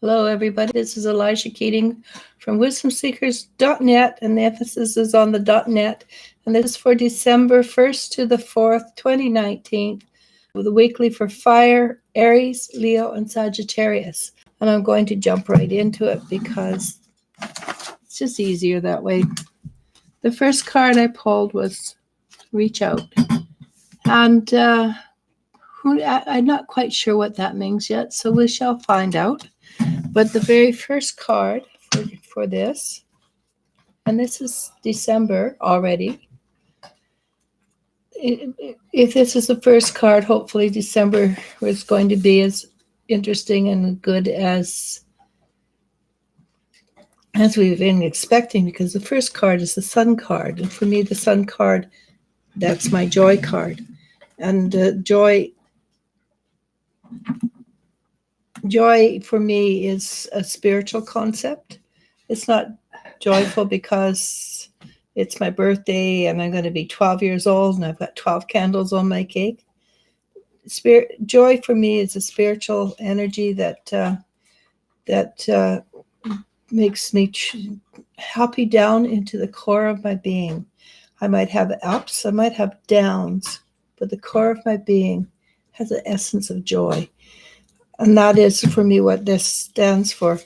Hello, everybody. This is Eliz-sha Keating from wisdomseekers.net, and the emphasis is on the .net. And this is for December 1st to the 4th, 2019, with a weekly for Fire, Aries, Leo, and Sagittarius. And I'm going to jump right into it because it's just easier that way. The first card I pulled was Reach Out. And I'm not quite sure what that means yet, so we shall find out. But the very first card for this, and this is December already. If this is the first card, hopefully December is going to be as interesting and good as we've been expecting, because the first card is the Sun card. And for me, the Sun card, that's my joy card. And joy for me is a spiritual concept. It's not joyful because it's my birthday and I'm going to be 12 years old and I've got 12 candles on my cake. Joy for me is a spiritual energy that makes me happy down into the core of my being. I might have ups, I might have downs, but the core of my being has an essence of joy. And that is, for me, what this stands for.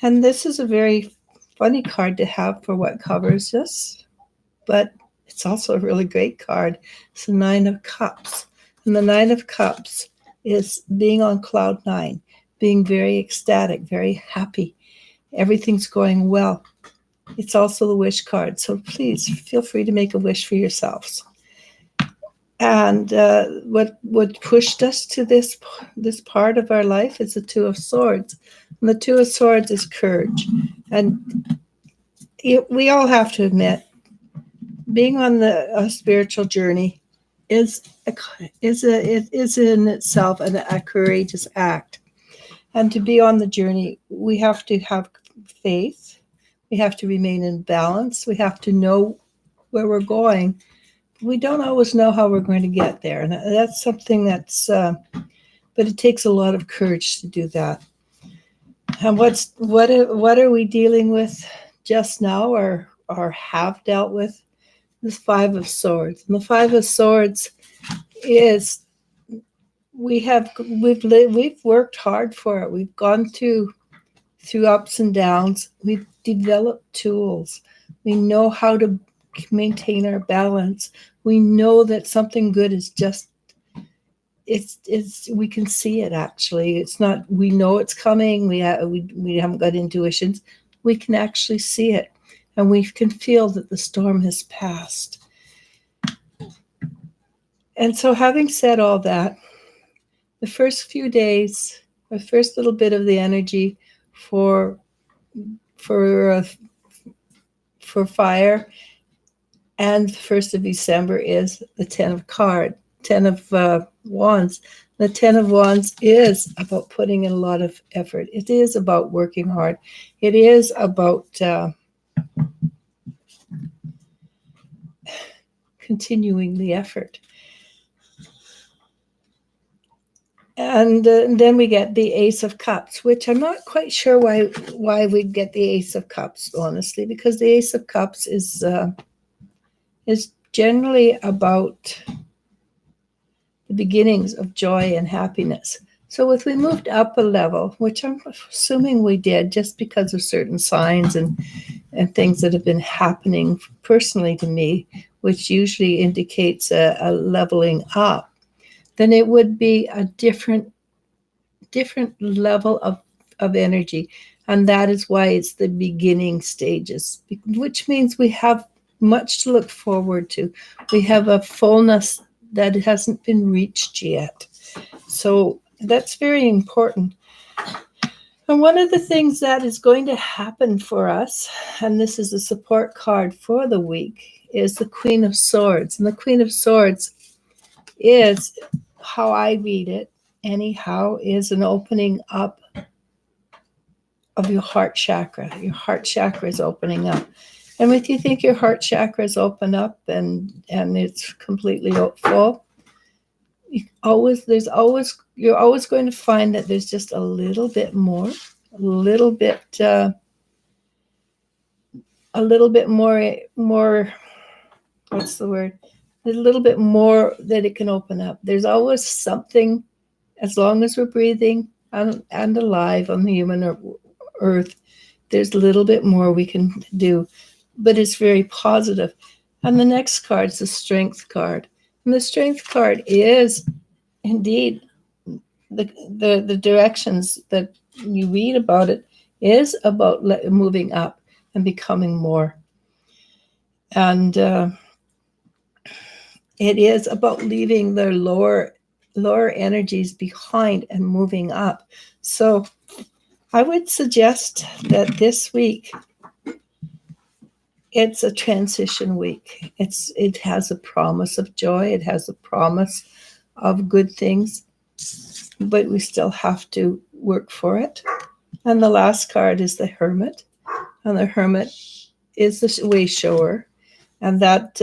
And this is a very funny card to have for what covers this, but it's also a really great card. It's the Nine of Cups. And the Nine of Cups is being on cloud nine, being very ecstatic, very happy. Everything's going well. It's also the wish card. So please feel free to make a wish for yourselves. And what pushed us to this part of our life is the Two of Swords. And the Two of Swords is courage. And we all have to admit, being on a spiritual journey is in itself a courageous act. And to be on the journey, we have to have faith. We have to remain in balance. We have to know where we're going. We don't always know how we're going to get there. And that's something but it takes a lot of courage to do that. And what are we dealing with just now or have dealt with? This Five of Swords. And the Five of Swords is we've worked hard for it. We've gone through ups and downs. We've developed tools. We know how to maintain our balance. We know that something good is just we can see it. Actually, it's not, we know it's coming. We haven't got intuitions. We can actually see it, and we can feel that the storm has passed. And so, having said all that, the first few days, the first little bit of the energy for fire, and the 1st of December is the 10 of Wands. The 10 of Wands is about putting in a lot of effort. It is about working hard. It is about continuing the effort. And then we get the Ace of Cups, which I'm not quite sure why we get the Ace of Cups, honestly, because the Ace of Cups is generally about the beginnings of joy and happiness. So if we moved up a level, which I'm assuming we did just because of certain signs and things that have been happening personally to me, which usually indicates a leveling up, then it would be a different level of energy. And that is why it's the beginning stages, which means we have much to look forward to. We have a fullness that hasn't been reached yet. So that's very important. And one of the things that is going to happen for us, and this is a support card for the week, is the Queen of Swords. And the Queen of Swords is, how I read it anyhow, is an opening up of your heart chakra. Your heart chakra is opening up. And if you think your heart chakra is open up and it's completely full, you're always going to find that there's just a little bit more a little bit more, what's the word? A little bit more that it can open up. There's always something, as long as we're breathing and alive on the human earth, there's a little bit more we can do, but it's very positive. And the next card is the Strength card. And the Strength card is indeed the directions that you read about it is about moving up and becoming more. And it is about leaving the lower energies behind and moving up. So I would suggest that this week, it's a transition week. It has a promise of joy. It has a promise of good things, but we still have to work for it. And the last card is the Hermit. And the Hermit is the way shower. And that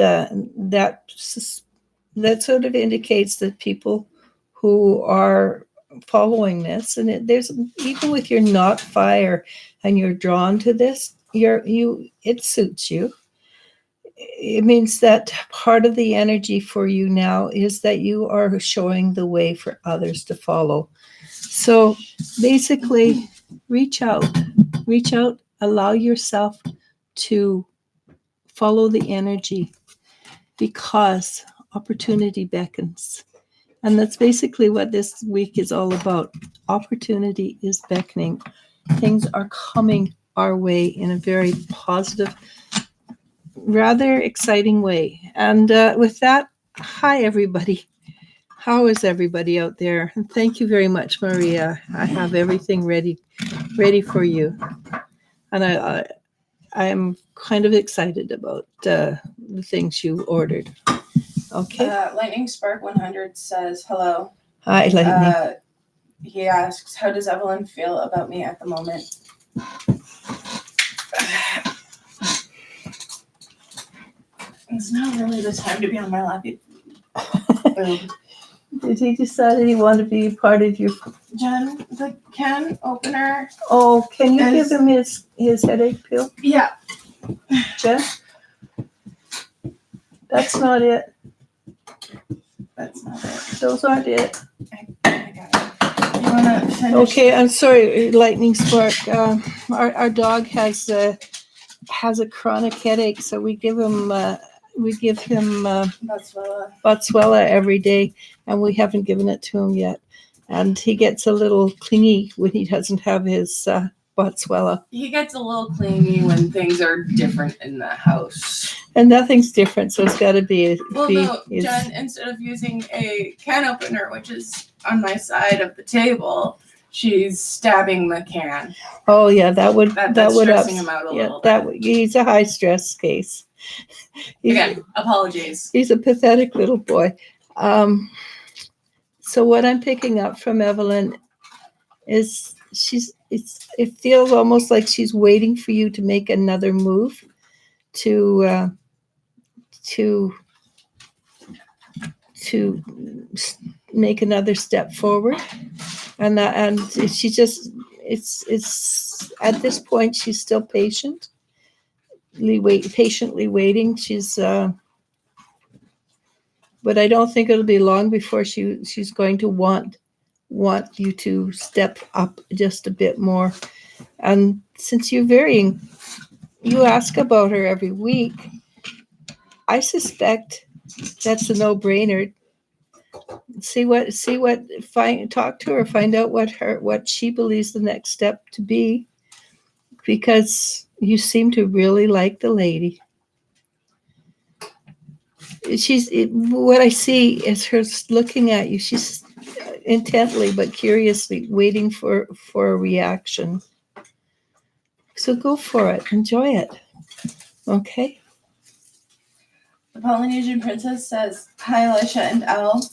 sort of indicates that people who are following this, and there's, even with your not fire and you're drawn to this, it suits you. It means that part of the energy for you now is that you are showing the way for others to follow. So basically, reach out, allow yourself to follow the energy, because opportunity beckons. And that's basically what this week is all about. Opportunity is beckoning. Things are coming our way in a very positive, rather exciting way. And with that, hi, everybody. How is everybody out there? And thank you very much, Maria. I have everything ready for you. And I am kind of excited about the things you ordered. Okay. Lightning Spark 100 says, hello. Hi, Lightning. He asks, how does Evelyn feel about me at the moment? It's not really the time to be on my lap. Did he decide that he wanted to be part of your... Jen, the can opener. Oh, can you give him his headache pill? Yeah. Jen? That's not it. That's not it. Those aren't it. I got it. You want to finish? Okay, I'm sorry, Lightning Spark. Our dog has a chronic headache, so we give him Botswella every day, and we haven't given it to him yet. And he gets a little clingy when he doesn't have his Botswella. He gets a little clingy when things are different in the house. And nothing's different, so it's got to be. Jen, instead of using a can opener, which is on my side of the table, she's stabbing the can. Oh yeah, that would stressing him out a little bit. He's a high stress case. Again, apologies. He's a pathetic little boy. So what I'm picking up from Evelyn is it feels almost like she's waiting for you to make another move to make another step forward, and she just it's at this point she's still patiently waiting. She's but I don't think it'll be long before she's going to want you to step up just a bit more. And since you ask about her every week, I suspect that's a no-brainer. Talk to her, find out what she believes the next step to be, because you seem to really like the lady. What I see is her looking at you. She's intently but curiously waiting for a reaction. So go for it. Enjoy it. Okay? The Polynesian Princess says, hi, Eliz-sha and Elle.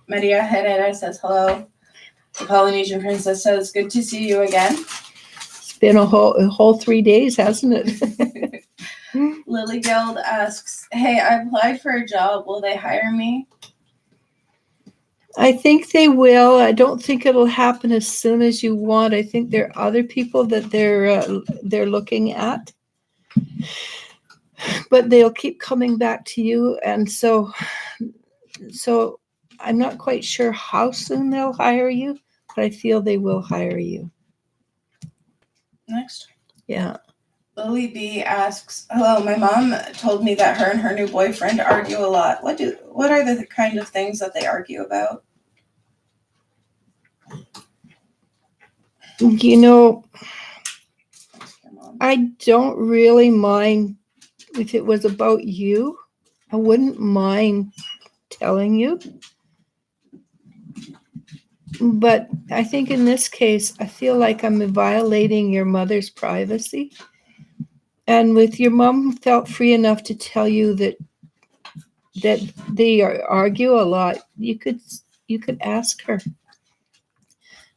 Maria Herrera says, hello. The Polynesian Princess says, good to see you again. It's been a whole 3 days, hasn't it? Lily Guild asks, hey, I applied for a job. Will they hire me? I think they will. I don't think it'll happen as soon as you want. I think there are other people that they're looking at, but they'll keep coming back to you, and so I'm not quite sure how soon they'll hire you, but I feel they will hire you. Next. Yeah. Lily B asks, "Hello, my mom told me that her and her new boyfriend argue a lot. What are the kind of things that they argue about?" You know, I don't really mind if it was about you. I wouldn't mind telling you. But I think in this case, I feel like I'm violating your mother's privacy. And with your mom felt free enough to tell you that they argue a lot, you could ask her.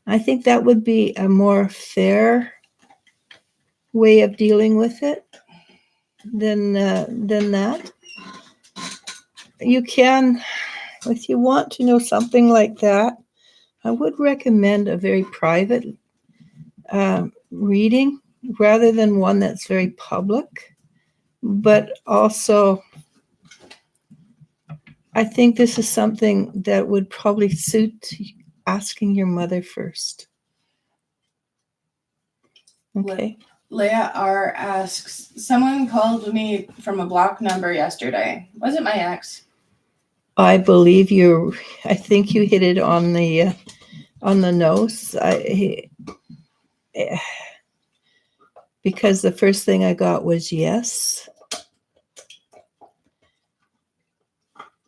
I think that would be a more fair way of dealing with it than that. You can, if you want to know something like that, I would recommend a very private reading rather than one that's very public. But also, I think this is something that would probably suit asking your mother first. Okay. Leah R asks, "Someone called me from a block number yesterday. Was it my ex?" I believe I think you hit it on the nose. Because the first thing I got was yes.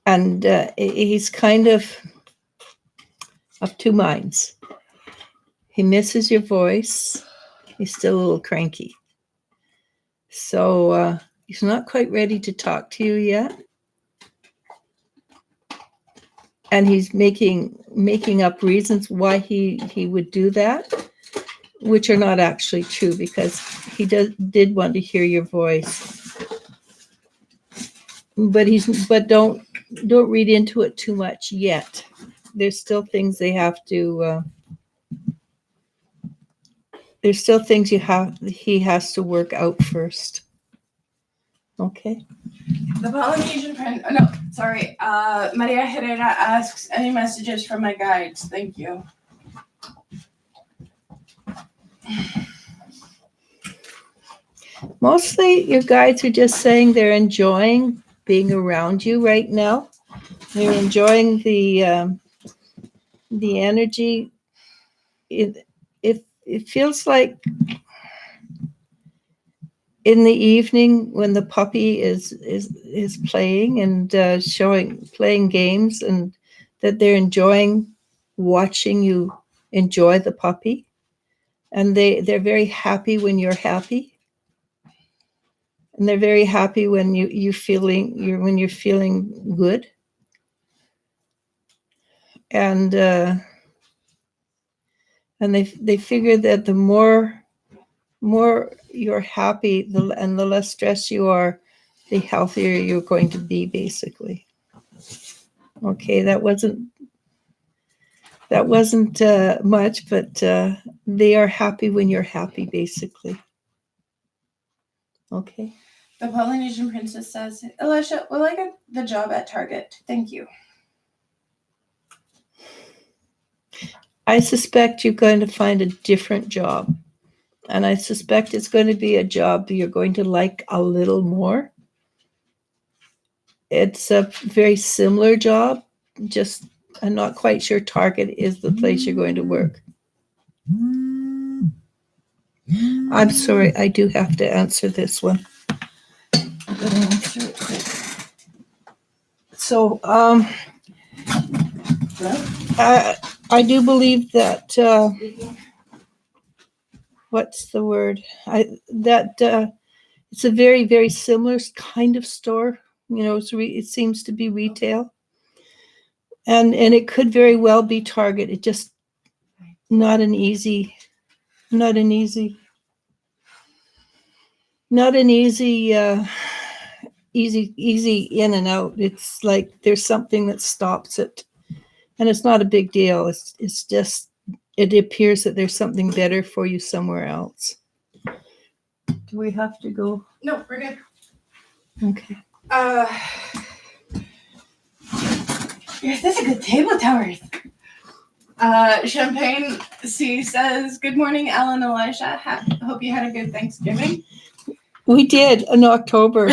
And he's kind of two minds. He misses your voice. He's still a little cranky. So he's not quite ready to talk to you yet. And he's making up reasons why he would do that, which are not actually true, because he did want to hear your voice. But don't read into it too much yet. There's still things they have to. There's still things he has to work out first. Okay. The Polynesian friend. Oh, no, sorry. Maria Herrera asks, "Any messages from my guides? Thank you." Mostly your guides are just saying they're enjoying being around you right now. They're enjoying the energy. It feels like in the evening when the puppy is playing and playing games, and that they're enjoying watching you enjoy the puppy, and they're very happy when you're happy, and they're very happy when you're feeling good, and they figure that the more you're happy, and the less stressed you are, the healthier you're going to be, basically. Okay, that wasn't much, but they are happy when you're happy, basically. Okay. The Polynesian princess says, "Eliz-sha, will I get the job at Target? Thank you." I suspect you're going to find a different job. And I suspect it's going to be a job that you're going to like a little more. It's a very similar job, just I'm not quite sure Target is the place you're going to work. I'm sorry, I do have to answer this one. I'm going to answer it quick. So, I do believe that, what's the word? It's a very, very similar kind of store. It seems to be retail. And it could very well be Target. It just not an easy in and out. It's like there's something that stops it. And it's not a big deal. It's just, it appears that there's something better for you somewhere else. Do we have to go? No, we're good. Okay. Yes, that's a good table, Towers. Champagne C says, "Good morning, Ellen and Elisha. Hope you had a good Thanksgiving." We did in October.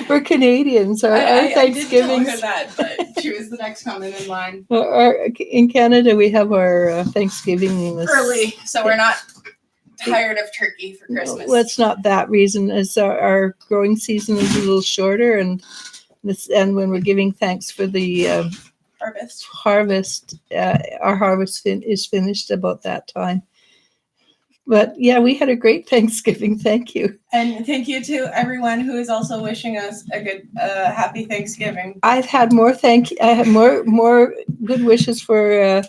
We're Canadians. Our Thanksgiving. I did tell her that, but she was the next comment in line. In Canada, we have our Thanksgiving Early, so we're not tired of turkey for Christmas. Well, it's not that reason. As our growing season is a little shorter, and when we're giving thanks for the harvest, our harvest is finished about that time. But yeah, we had a great Thanksgiving. Thank you. And thank you to everyone who is also wishing us a good, happy Thanksgiving. I had more good wishes for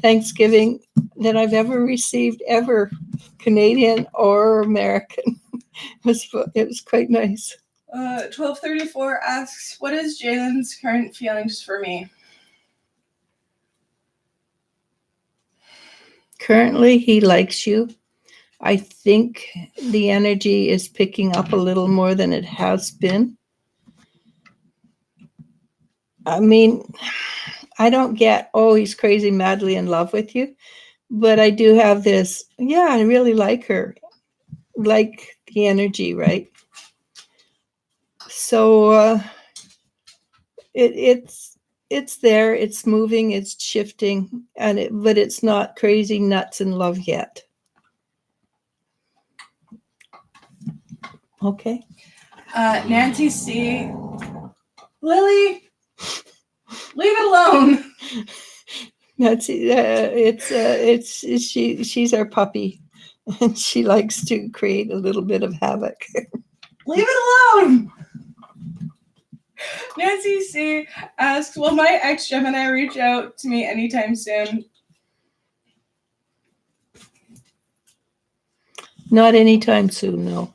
Thanksgiving than I've ever received, ever, Canadian or American. It was quite nice. 1234 asks, "What is Jalen's current feelings for me?" Currently, he likes you. I think the energy is picking up a little more than it has been. I mean, I don't get, he's crazy, madly in love with you. But I do have this, I really like her. Like the energy, right? So it's there, it's moving, it's shifting, but it's not crazy nuts in love yet. Okay. Nancy C. Lily, leave it alone. Nancy, she's our puppy, and she likes to create a little bit of havoc. Leave it alone. Nancy C. asks, "Will my ex Gemini reach out to me anytime soon?" Not anytime soon, no.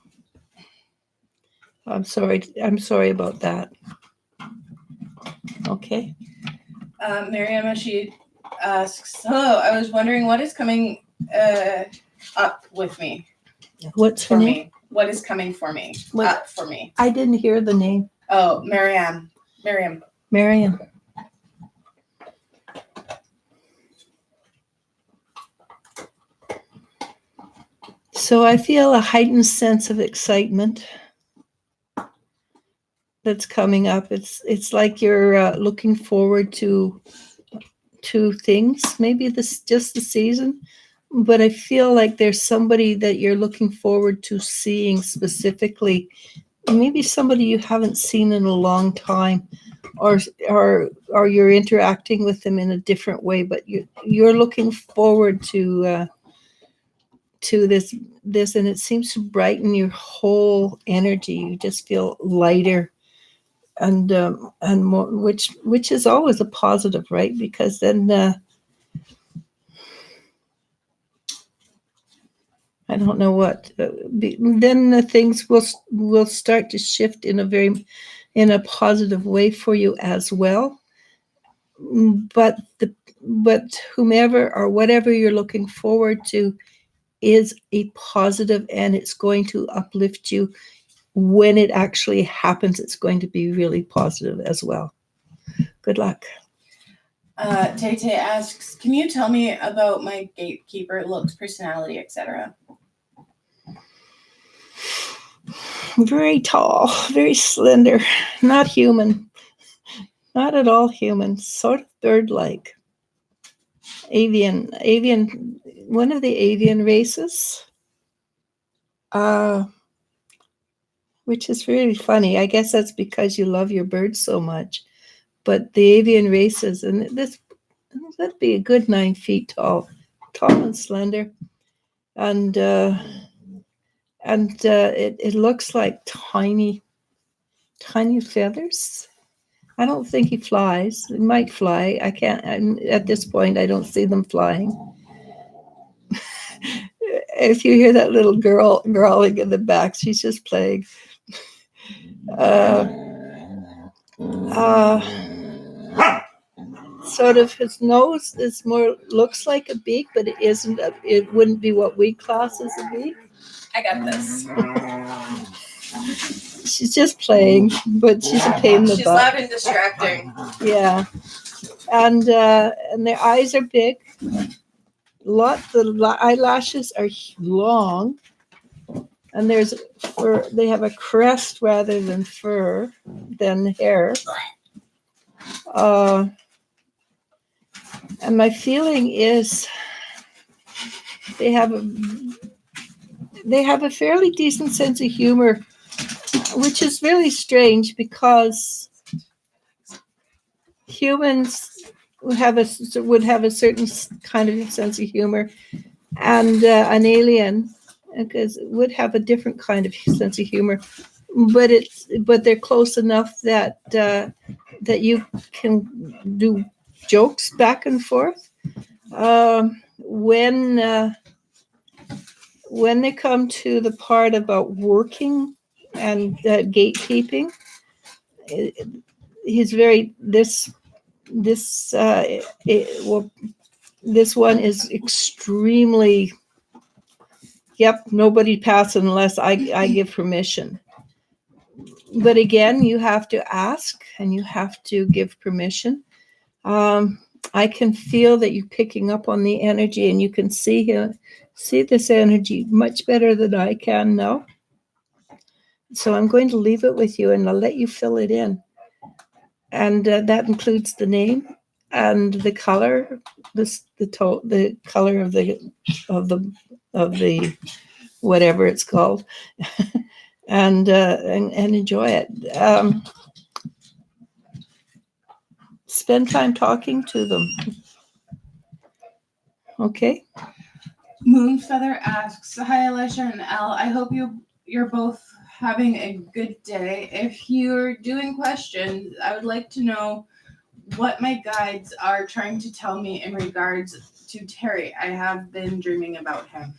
I'm sorry about that. Okay. Miriam, she asks, "Hello, I was wondering what is coming up with me." What's for me? What is coming for me? Up for me. I didn't hear the name. Oh, Miriam. So I feel a heightened sense of excitement that's coming up. It's like you're looking forward to things. Maybe this just the season, but I feel like there's somebody that you're looking forward to seeing specifically. Maybe somebody you haven't seen in a long time, or you're interacting with them in a different way. But you're looking forward to this, and it seems to brighten your whole energy. You just feel lighter. And more, which is always a positive, right? Because then I don't know what. Then the things will start to shift in a positive way for you as well. But whomever or whatever you're looking forward to is a positive, and it's going to uplift you. When it actually happens, it's going to be really positive as well. Good luck. Tay asks, "Can you tell me about my gatekeeper, looks, personality, etc.?" Very tall, very slender, not human, not at all human, sort of bird-like. Avian, one of the avian races. Which is really funny. I guess that's because you love your birds so much. But the avian races, and that'd be a good 9 feet tall and slender, and it looks like tiny feathers. I don't think he flies. He might fly. I can't. At this point, I don't see them flying. If you hear that little girl growling in the back, she's just playing. sort of his nose is more looks like a beak, but it isn't. It wouldn't be what we class as a beak. I got this. She's just playing, but she's a pain in the She's butt. loud and distracting. Yeah, and their eyes are big. The eyelashes are long, and there's fur. They have a crest rather than fur than hair. And my feeling is they have a fairly decent sense of humor, which is really strange because humans would have a certain kind of sense of humor, and an alien would have a different kind of sense of humor. But they're close enough that you can do jokes back and forth. When they come to the part about working and gatekeeping, he's very this one is extremely. Yep, nobody passes unless I give permission. But again, you have to ask and you have to give permission. I can feel that you're picking up on the energy, and you can see this energy much better than I can now. So I'm going to leave it with you, and I'll let you fill it in. And that includes the name and the color, the color of the whatever it's called, and enjoy it. Spend time talking to them. Okay. Moonfeather asks, "Hi, Eliz-sha and Elle. I hope you're both having a good day. If you're doing questions, I would like to know what my guides are trying to tell me in regards to Terry. I have been dreaming about him."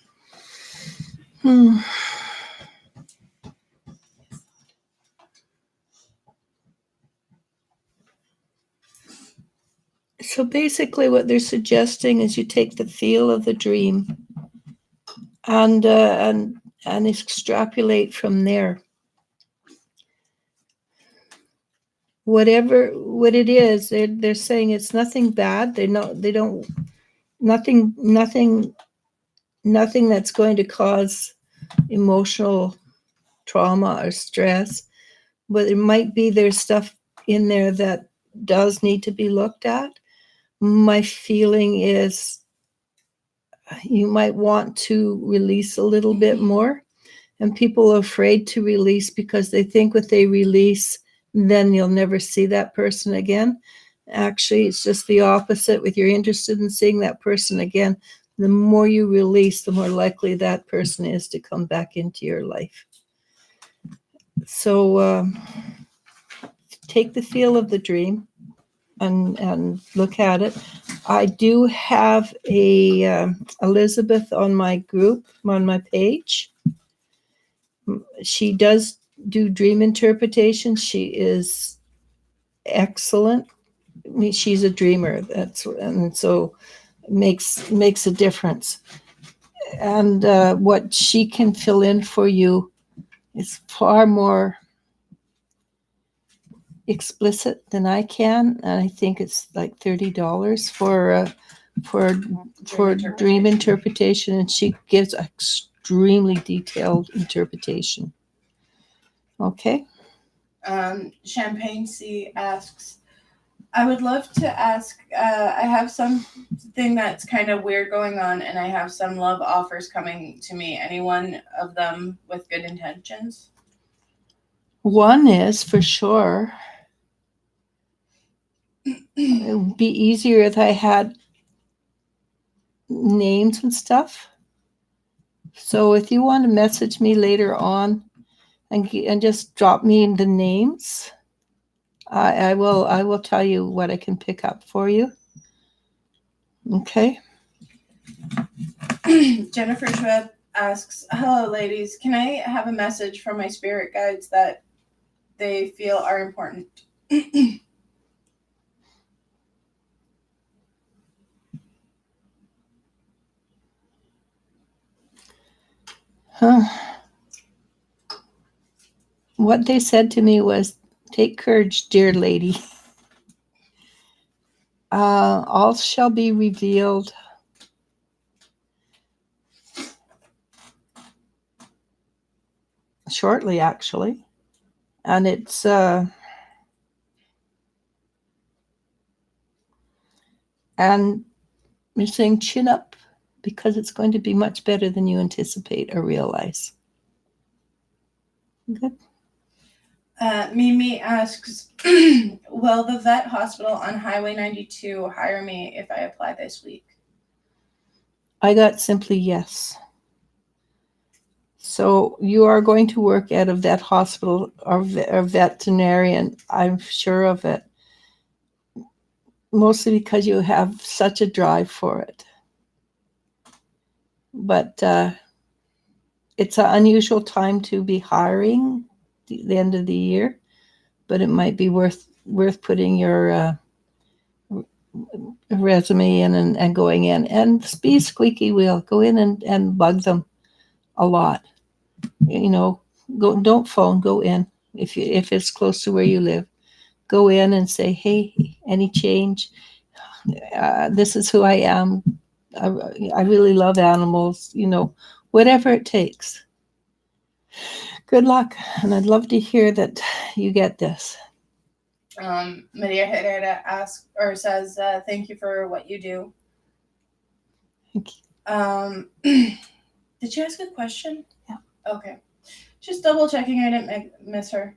So basically what they're suggesting is you take the feel of the dream and extrapolate from there. What it is, they're saying it's nothing bad. Nothing that's going to cause emotional trauma or stress, but it might be there's stuff in there that does need to be looked at. My feeling is you might want to release a little bit more, and people are afraid to release because they think what they release, then you'll never see that person again. Actually, it's just the opposite. If you're interested in seeing that person again, the more you release, the more likely that person is to come back into your life. So take the feel of the dream and look at it. I do have a Elizabeth on my group, on my page. She does do dream interpretation. She is excellent. I mean, she's a dreamer. And so makes a difference. And what she can fill in for you is far more explicit than I can. And I think it's like $30 for dream interpretation, and she gives extremely detailed interpretation. Okay. Champagne C asks, "I would love to ask, I have something that's kind of weird going on, and I have some love offers coming to me. Any one of them with good intentions?" One is for sure. It would be easier if I had names and stuff. So if you want to message me later on and just drop me the names, I will tell you what I can pick up for you. Okay. Jennifer Schweb asks, "Hello, ladies. Can I have a message from my spirit guides that they feel are important?" What they said to me was, take courage, dear lady. All shall be revealed. Shortly, actually. And it's and you're saying chin up, because it's going to be much better than you anticipate or realize. Good. Mimi asks, will the vet hospital on Highway 92 hire me if I apply this week? I got simply yes. So you are going to work at a vet hospital or veterinarian. I'm sure of it. Mostly because you have such a drive for it. But it's an unusual time to be hiring the end of the year, but it might be worth putting your resume in and going in, and be squeaky wheel. Go in and bug them a lot. Don't phone. Go in if it's close to where you live. Go in and say, hey, any change? This is who I am. I really love animals. Whatever it takes. Good luck, and I'd love to hear that you get this. Maria Herrera asks or says, thank you for what you do. Thank you. Did you ask a question? Yeah. Okay. Just double checking I didn't miss her.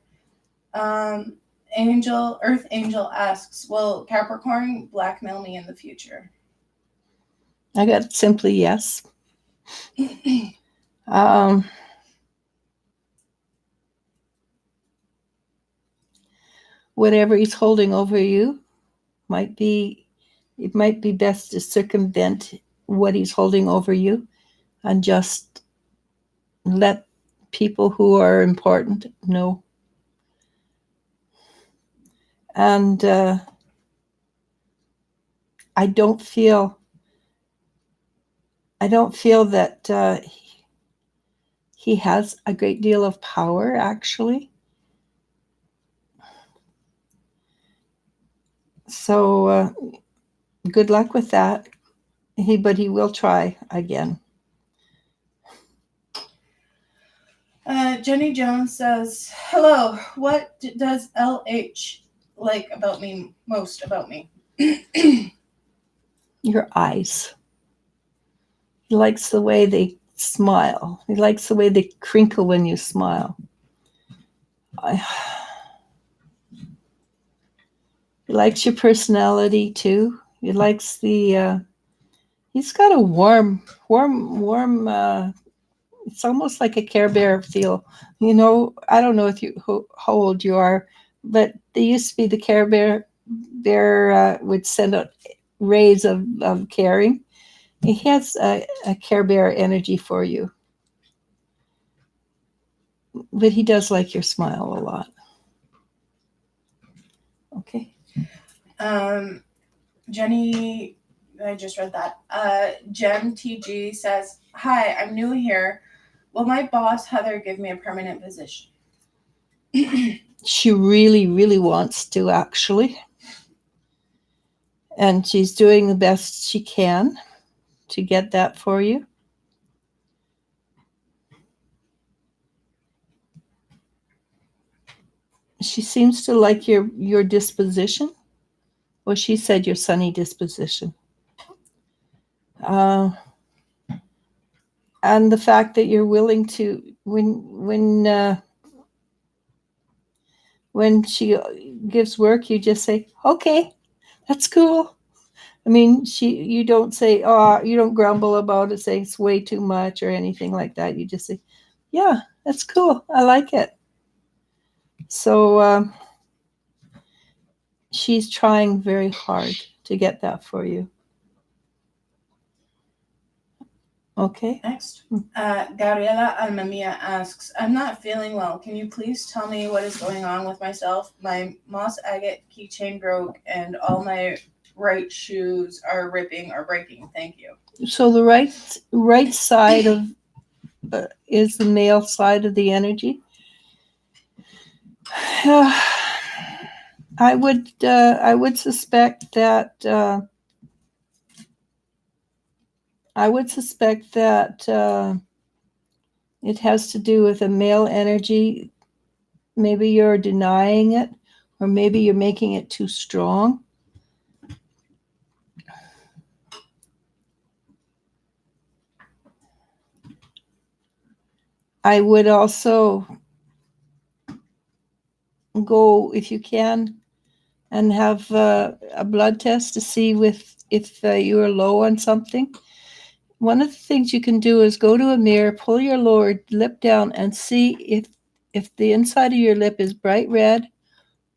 Earth Angel asks, will Capricorn blackmail me in the future? I got simply yes. Whatever he's holding over you might be best to circumvent what he's holding over you and just let people who are important know. And I don't feel that he has a great deal of power, actually. So good luck with that. But he will try again. Jenny Jones says, hello, what does LH like most about me? Your eyes. He likes the way they smile. He likes the way they crinkle when you smile. He likes your personality too. He likes the. He's got a warm. It's almost like a Care Bear feel. I don't know how old you are, but they used to be the Care Bear. Would send out rays of caring. He has a Care Bear energy for you. But he does like your smile a lot. Okay. Jenny, I just read that. Jen TG says, hi, I'm new here. Will my boss, Heather, give me a permanent position? She really, really wants to, actually. And she's doing the best she can to get that for you. She seems to like your disposition. Well, she said your sunny disposition. And the fact that you're willing to, when she gives work, you just say, okay, that's cool. I mean, you don't say, you don't grumble about it, saying it's way too much or anything like that. You just say, yeah, that's cool. I like it. So she's trying very hard to get that for you. Okay. Next. Gabriela Almamia asks, I'm not feeling well. Can you please tell me what is going on with myself? My moss agate keychain broke and all my right shoes are ripping or breaking. Thank you. So the right side of is the male side of the energy. I would suspect that it has to do with a male energy. Maybe you're denying it, or maybe you're making it too strong. I would also go, if you can, and have a blood test to see if you are low on something. One of the things you can do is go to a mirror, pull your lower lip down, and see if the inside of your lip is bright red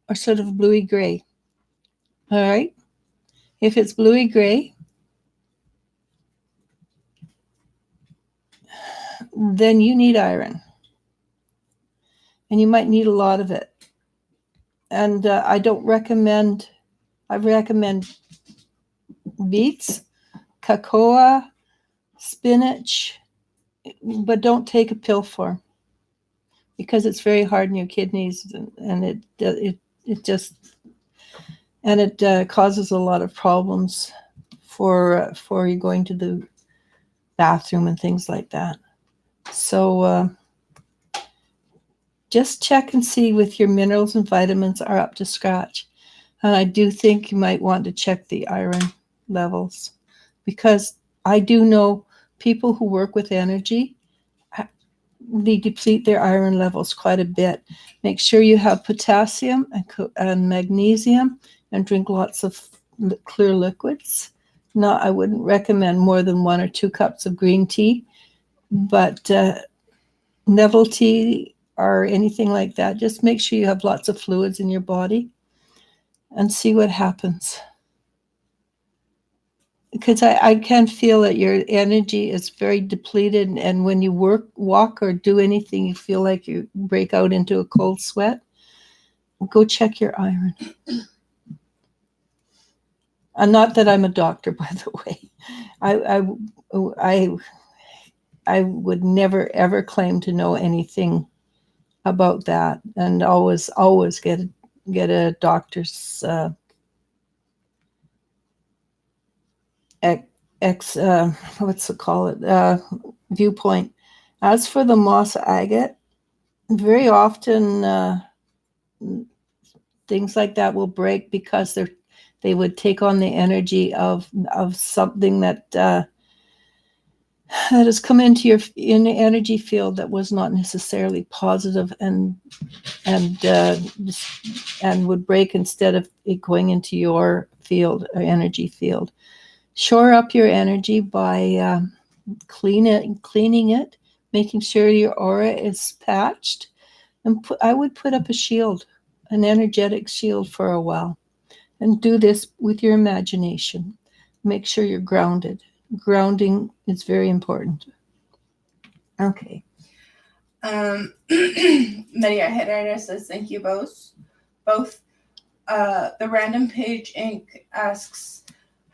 or sort of bluey gray. All right? If it's bluey gray, then you need iron. And you might need a lot of it. And I recommend beets, cocoa, spinach, but don't take a pill for, because it's very hard in your kidneys, and it causes a lot of problems for you going to the bathroom and things like that. So just check and see if your minerals and vitamins are up to scratch. And I do think you might want to check the iron levels, because I do know people who work with energy, they deplete their iron levels quite a bit. Make sure you have potassium and magnesium, and drink lots of clear liquids. No, I wouldn't recommend more than 1 or 2 cups of green tea, but Neville tea or anything like that. Just make sure you have lots of fluids in your body and see what happens. Because I can feel that your energy is very depleted, and when you walk or do anything, you feel like you break out into a cold sweat. Go check your iron. And not that I'm a doctor, by the way. I would never ever claim to know anything about that, and always get a doctor's viewpoint. As for the moss agate, very often things like that will break because they would take on the energy of something that has come into your energy field that was not necessarily positive, and would break instead of it going into your field or energy field. Shore up your energy by cleaning it, making sure your aura is patched, and I would put up a shield, an energetic shield, for a while, and do this with your imagination. Make sure you're grounded. Grounding is very important. Okay. Media Hitter says thank you both. The Random Page Inc. asks,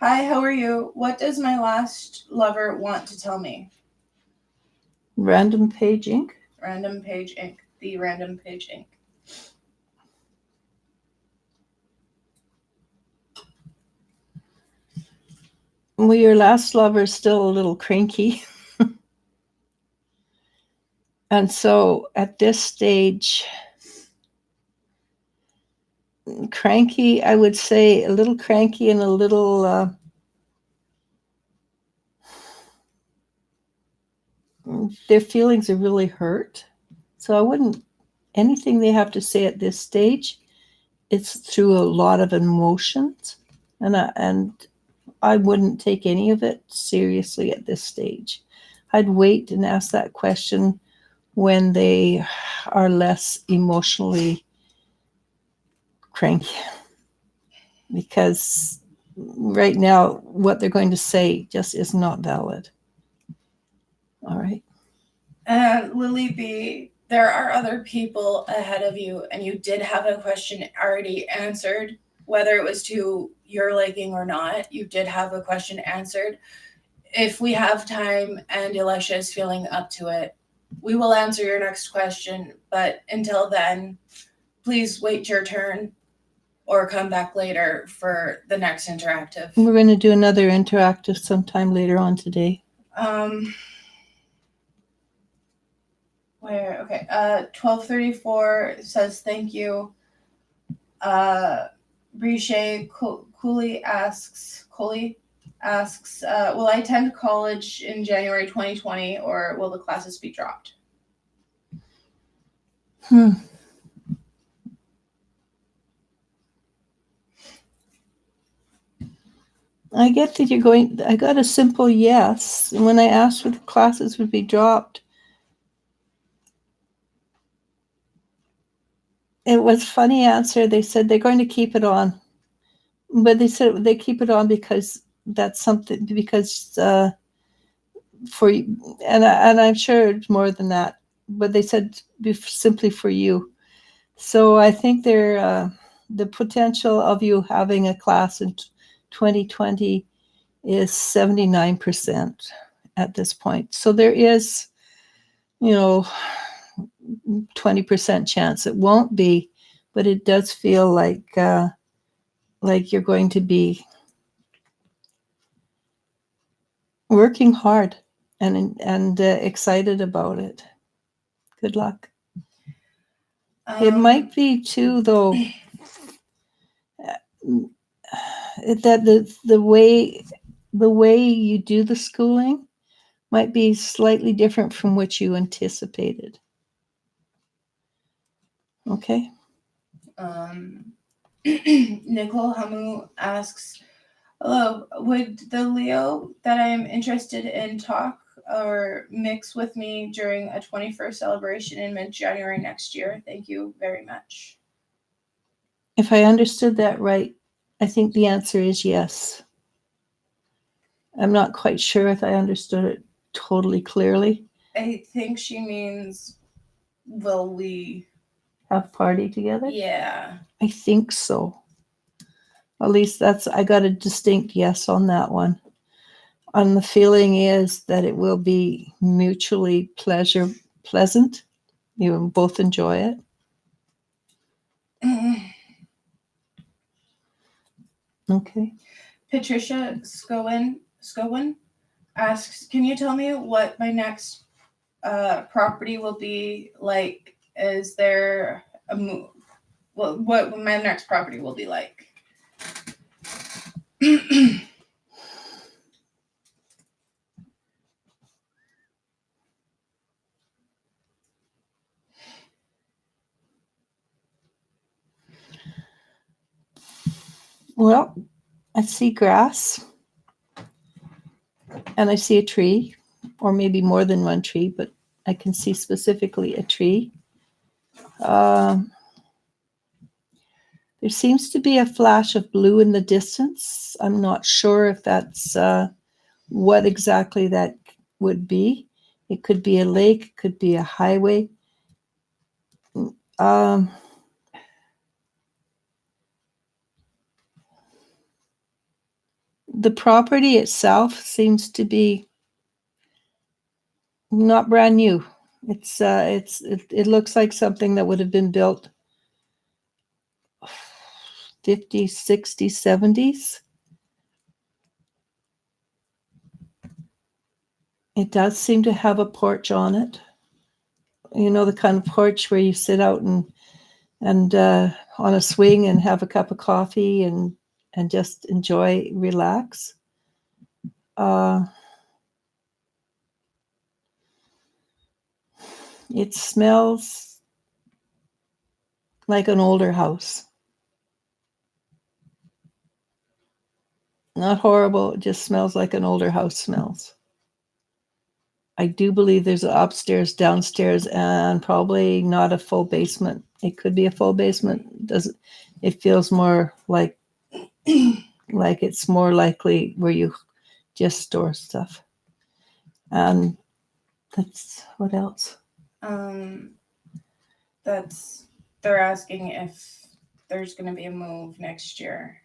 hi, how are you? What does my last lover want to tell me? Random Page Inc.? Random Page Inc. The Random Page Inc. Well, your last lover is still a little cranky. And so at this stage, cranky, I would say a little cranky and a little their feelings are really hurt. So I wouldn't, anything they have to say at this stage, it's through a lot of emotions, and I wouldn't take any of it seriously at this stage. I'd wait and ask that question when they are less emotionally cranky, because right now what they're going to say just is not valid. All right. And Lily B, there are other people ahead of you, and you did have a question already answered, whether it was to your liking or not. You did have a question answered. If we have time and Eliz-sha is feeling up to it, we will answer your next question, but until then, please wait your turn or come back later for the next interactive. We're going to do another interactive sometime later on today. Where, okay, 1234 says thank you. Briche Cooley asks, will I attend college in January 2020 or will the classes be dropped? I get that you're going, I got a simple yes. And when I asked if the classes would be dropped, it was funny answer. They said they're going to keep it on. But they said they keep it on because that's something, because for you, and I'm sure it's more than that, but they said simply for you. So I think they're, the potential of you having a class in 2020 is 79% at this point. So there is, 20% chance it won't be, but it does feel like you're going to be working hard and excited about it. Good luck. It might be too, though, that the way you do the schooling might be slightly different from what you anticipated. Okay. Nicole Hamu asks, hello, would the Leo that I am interested in talk or mix with me during a 21st celebration in mid-January next year? Thank you very much. If I understood that right, I think the answer is yes. I'm not quite sure if I understood it totally clearly. I think she means, will we have party together? Yeah. I think so. At least I got a distinct yes on that one. And the feeling is that it will be mutually pleasant. You will both enjoy it. Okay. Patricia Scowen asks, can you tell me what my next property will be like? Is there a move? What my next property will be like? Well, I see grass and I see a tree, or maybe more than one tree, but I can see specifically a tree. There seems to be a flash of blue in the distance. I'm not sure if that's what exactly that would be. It could be a lake, it could be a highway. The property itself seems to be not brand new. It looks like something that would have been built 50s, 60s, 70s. It does seem to have a porch on it. You know, the kind of porch where you sit out and on a swing and have a cup of coffee and just enjoy, relax. It smells like an older house. Not horrible, it just smells like an older house smells. I do believe there's an upstairs, downstairs, and probably not a full basement. It could be a full basement. It feels more like it's more likely where you just store stuff. And that's what else? They're asking if there's going to be a move next year,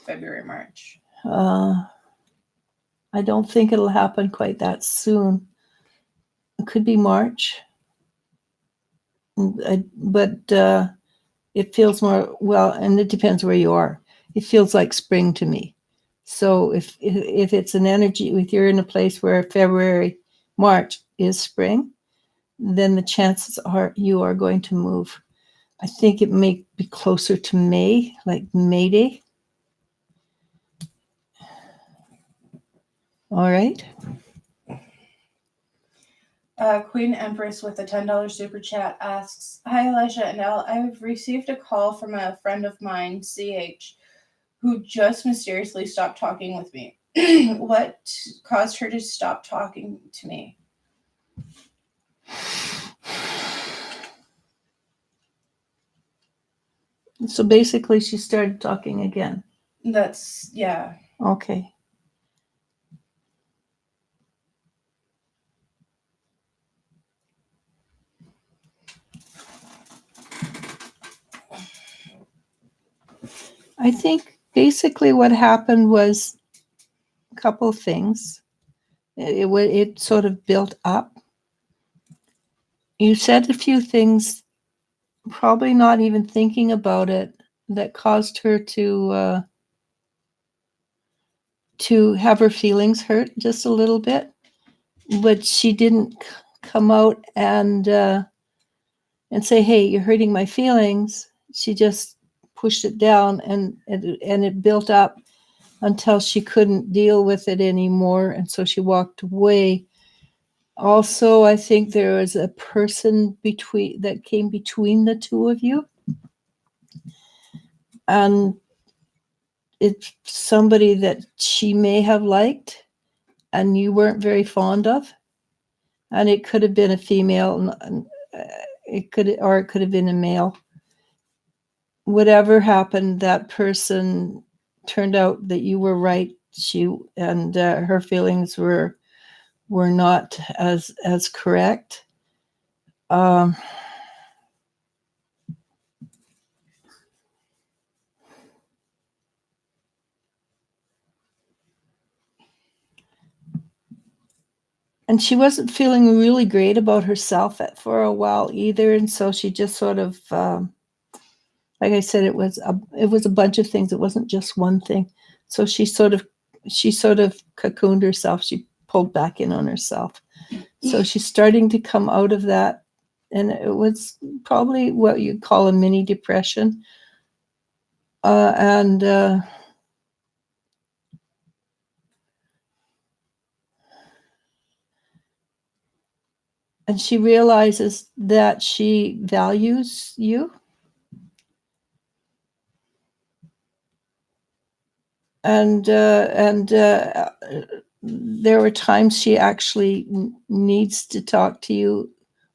February, March. I don't think it'll happen quite that soon. It could be March. But it feels more, well, and it depends where you are. It feels like spring to me. So if it's an energy, if you're in a place where February, March is spring, then the chances are you are going to move. I think it may be closer to May, like May Day. All right. Queen Empress with a $10 super chat asks, "Hi Eliz-sha and Elle, I've received a call from a friend of mine, CH, who just mysteriously stopped talking with me. What caused her to stop talking to me?" So basically she started talking again. That's, yeah. Okay. I think basically what happened was a couple of things. It sort of built up. You said a few things, probably not even thinking about it, that caused her to have her feelings hurt just a little bit. But she didn't come out and say, "Hey, you're hurting my feelings." She just pushed it down, and it built up until she couldn't deal with it anymore, and so she walked away. Also, I think there was a person that came between the two of you, and it's somebody that she may have liked and you weren't very fond of, and it could have been a female, it could have been a male. Whatever happened, that person turned out that you were right. Her feelings were not as correct. And she wasn't feeling really great about herself for a while either, and so she just sort of, like I said, it was a bunch of things. It wasn't just one thing. So she sort of cocooned herself. She pulled back in on herself. So she's starting to come out of that, and it was probably what you'd call a mini depression. And she realizes that she values you. And there were times she actually needs to talk to you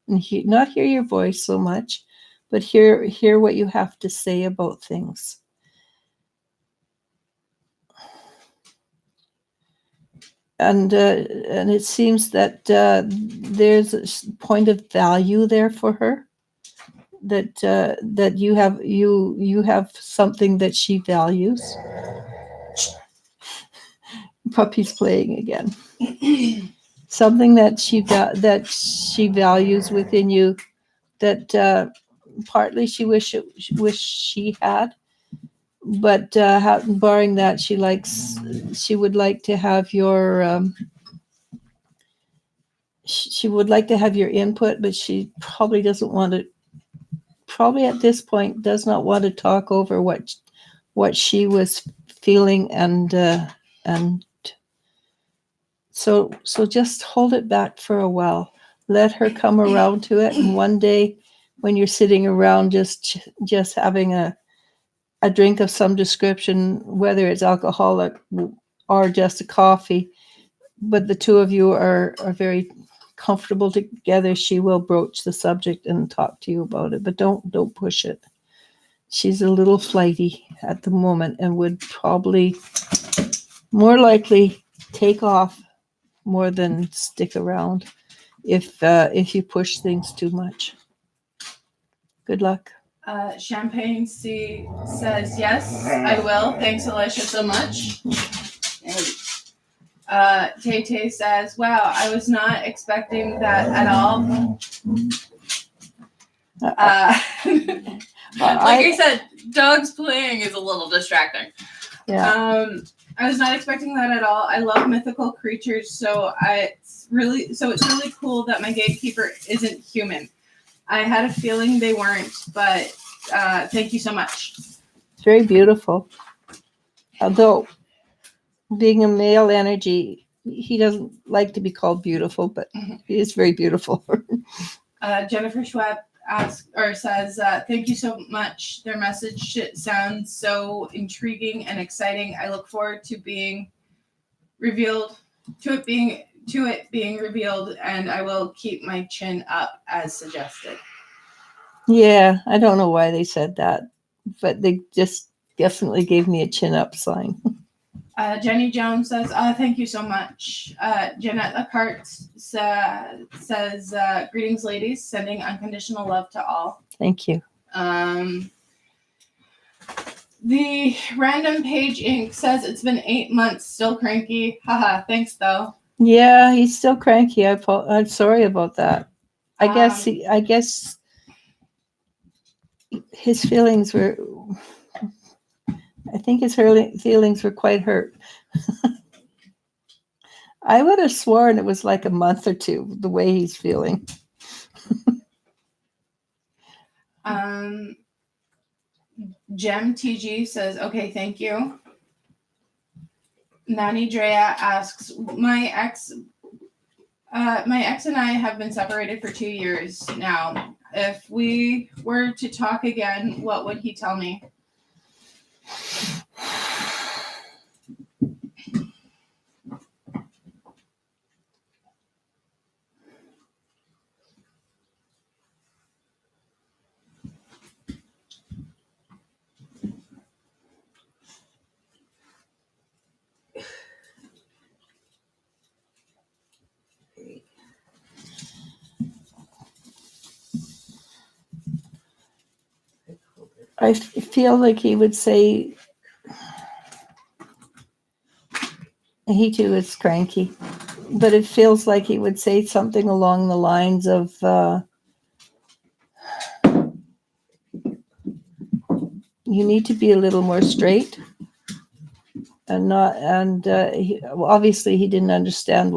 and not hear your voice so much, but hear what you have to say about things. And it seems that there's a point of value there for her, that you have something that she values. Puppy's playing again. Something that she values within you, that partly she wish she had, but barring that, she would like to have your she would like to have your input, but she probably doesn't want to. Probably at this point does not want to talk over what she was feeling, and so just hold it back for a while. Let her come around to it, and one day when you're sitting around just having a drink of some description, whether it's alcoholic or just a coffee, but the two of you are very comfortable together, she will broach the subject and talk to you about it. But don't push it. She's a little flighty at the moment and would probably more likely take off more than stick around if you push things too much. Good luck. Champagne C says, "Yes, I will. Thanks, Eliz-sha, so much." And Tay Tay says, wow, I was not expecting that at all. Like I said, dogs playing is a little distracting. Yeah. I was not expecting that at all. I love mythical creatures, so it's really cool that my gatekeeper isn't human. I had a feeling they weren't, but thank you so much. It's very beautiful. Although being a male energy, he doesn't like to be called beautiful, but he is very beautiful. Jennifer Schwab says, thank you so much. Their message sounds so intriguing and exciting. I look forward to being revealed, to it being revealed, and I will keep my chin up as suggested. Yeah, I don't know why they said that, but they just definitely gave me a chin up sign. Jenny Jones says, thank you so much. Jeanette Lacarte says, greetings, ladies, sending unconditional love to all. Thank you. The Random Page Inc. says it's been 8 months, still cranky. Haha, thanks though. Yeah, he's still cranky. I'm sorry about that. I guess his feelings were, I think his feelings were quite hurt. I would have sworn it was like a month or two, the way he's feeling. Gem TG says, okay, thank you. Nani Drea asks, my ex and I have been separated for 2 years now. If we were to talk again, what would he tell me? I feel like he would say he too is cranky, but it feels like he would say something along the lines of, you need to be a little more straight and obviously he didn't understand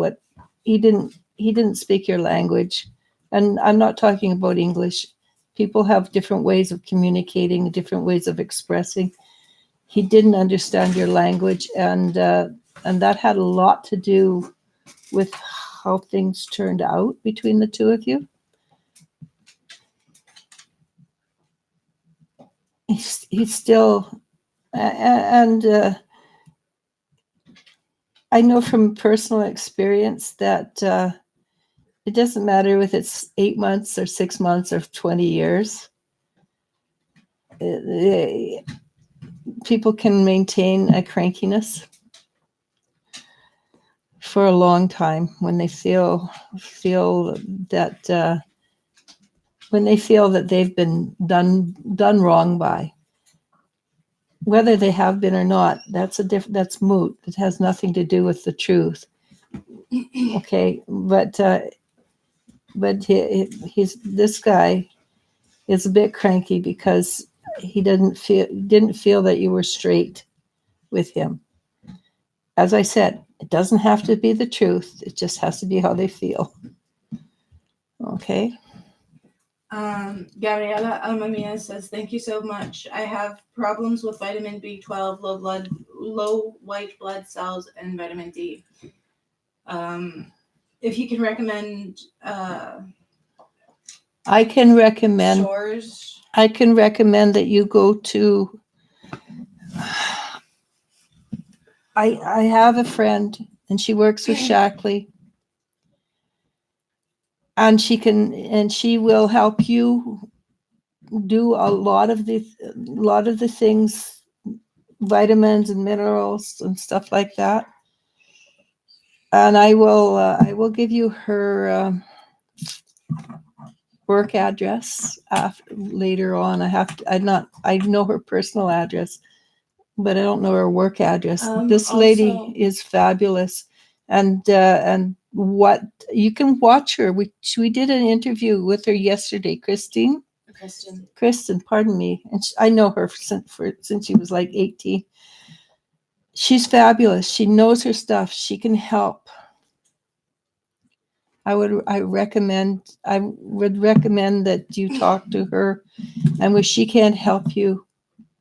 he didn't speak your language. And I'm not talking about English. People have different ways of communicating, different ways of expressing. He didn't understand your language, and that had a lot to do with how things turned out between the two of you. He's still, and I know from personal experience that it doesn't matter if it's 8 months or 6 months or 20 years. People can maintain a crankiness for a long time when they feel that when they feel that they've been done wrong by. Whether they have been or not, that's moot. It has nothing to do with the truth. Okay, but this guy is a bit cranky because he didn't feel that you were straight with him. As I said, it doesn't have to be the truth. It just has to be how they feel. Okay. Gabriela Almamia says, thank you so much. I have problems with vitamin B12, low white blood cells, and vitamin D. If you can recommend I can recommend stores. I can recommend that you go to I have a friend and she works with Shackley. And she will help you do a lot of the things, vitamins and minerals and stuff like that. And I will give you her work address later on. I know her personal address, but I don't know her work address. This lady is fabulous. and what you can watch her. We did an interview with her yesterday, Kristen, pardon me, and I know her since she was like 18. She's fabulous. She knows her stuff. She can help. I would recommend that you talk to her, and if she can't help you,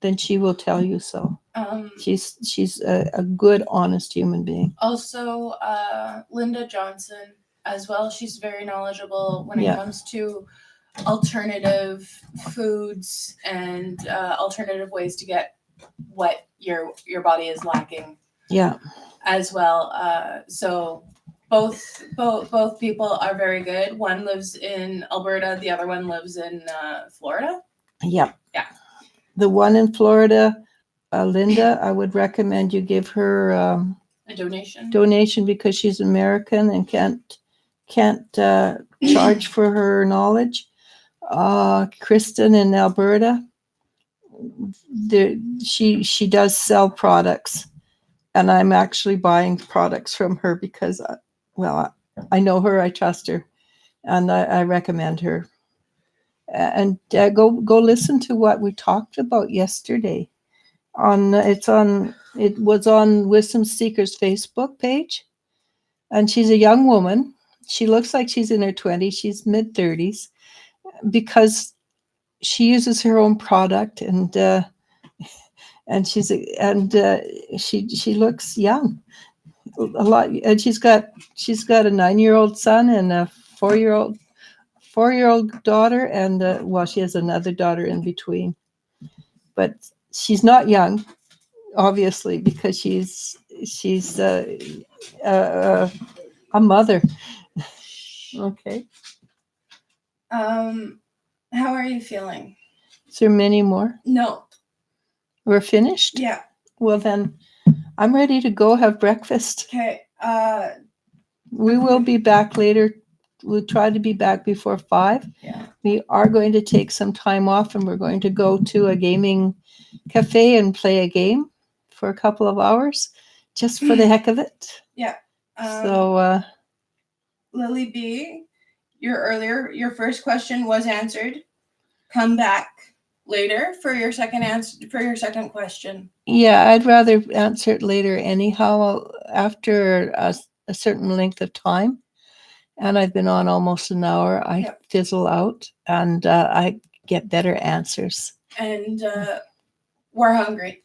then she will tell you so. She's a good, honest human being. Also, Linda Johnson as well. She's very knowledgeable when it comes to alternative foods and alternative ways to get what your body is lacking. Yeah. As well. So both people are very good. One lives in Alberta. The other one lives in Florida. Yeah. Yeah. The one in Florida, Linda, I would recommend you give her a donation because she's American and can't charge for her knowledge. Kristen in Alberta, she does sell products, and I'm actually buying products from her because, I know her, I trust her, and I recommend her. And go listen to what we talked about yesterday. It was on Wisdom Seekers Facebook page, and she's a young woman. She looks like she's in her 20s. She's mid-30s because she uses her own product, and she looks young a lot. And she's got a 9-year-old son and a 4-year-old daughter, and she has another daughter in between. But she's not young, obviously, because she's a mother. Okay. How are you feeling? Is there many more? No. We're finished? Yeah. Well, then I'm ready to go have breakfast. Okay. We will be back later. We'll try to be back before 5. Yeah. We are going to take some time off, and we're going to go to a gaming cafe and play a game for a couple of hours, just for the heck of it. Yeah. So, Lily B, your first question was answered. Come back later for your second question. Yeah, I'd rather answer it later anyhow, after a certain length of time. And I've been on almost an hour. I fizzle out, and I get better answers. And we're hungry.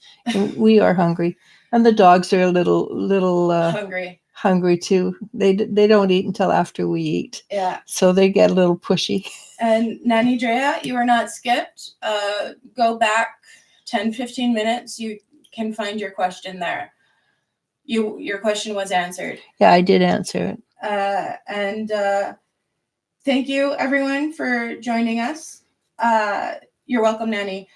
We are hungry, and the dogs are a little hungry too. They don't eat until after we eat. Yeah. So they get a little pushy. And Nanny Drea, you are not skipped. Go back 10-15 minutes. You can find your question there. Your question was answered. Yeah, I did answer it. And thank you everyone for joining us. You're welcome, Nanny.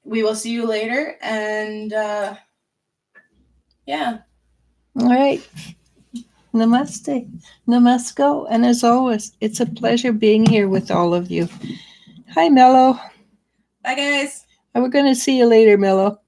We will see you later, and yeah. All right. Namaste. Namasko. And as always, it's a pleasure being here with all of you. Hi, Mello. Bye, guys. We're going to see you later, Mello.